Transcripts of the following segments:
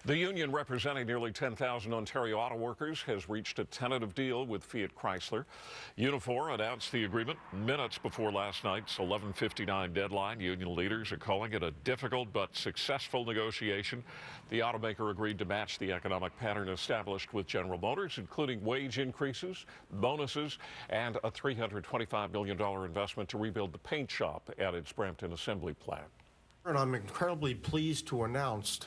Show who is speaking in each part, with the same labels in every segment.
Speaker 1: The union representing nearly 10,000 Ontario auto workers has reached a tentative deal with Fiat Chrysler. Unifor announced the agreement minutes before last night's 11:59 deadline. Union leaders are calling it a difficult but successful negotiation. The automaker agreed to match the economic pattern established with General Motors, including wage increases, bonuses, and a $325 million investment to rebuild the paint shop at its Brampton assembly plant.
Speaker 2: And I'm incredibly pleased to announce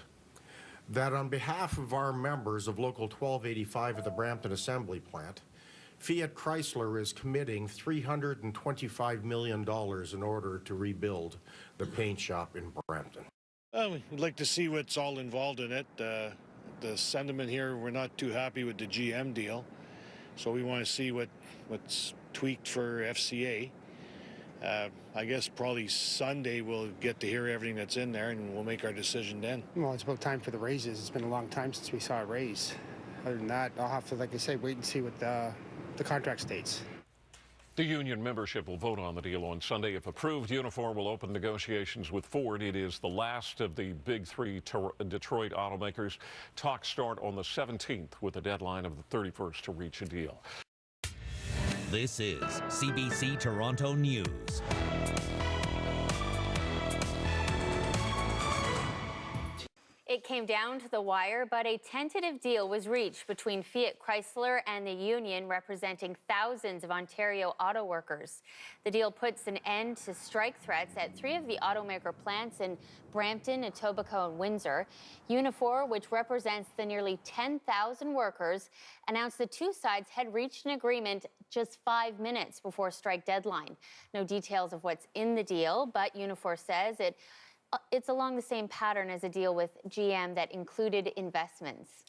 Speaker 2: that on behalf of our members of Local 1285 at the Brampton Assembly Plant, Fiat Chrysler is committing $325 million in order to rebuild the paint shop in Brampton.
Speaker 3: We'd like to see what's all involved in it. The sentiment here, we're not too happy with the GM deal, so we want to see what's tweaked for FCA. I guess probably Sunday we'll get to hear everything that's in there, and we'll make our decision then.
Speaker 4: Well, it's about time for the raises. It's been a long time since we saw a raise. Other than that, I'll have to, like I say, wait and see what the contract states.
Speaker 1: The union membership will vote on the deal on Sunday. If approved, Unifor will open negotiations with Ford. It is the last of the big three Detroit automakers. Talks start on the 17th with a deadline of the 31st to reach a deal.
Speaker 5: This is CBC Toronto News.
Speaker 6: It came down to the wire, but a tentative deal was reached between Fiat Chrysler and the union representing thousands of Ontario auto workers. The deal puts an end to strike threats at three of the automaker plants in Brampton, Etobicoke, and Windsor. Unifor, which represents the nearly 10,000 workers, announced the two sides had reached an agreement just 5 minutes before strike deadline. No details of what's in the deal, but Unifor says it's along the same pattern as a deal with GM that included investments.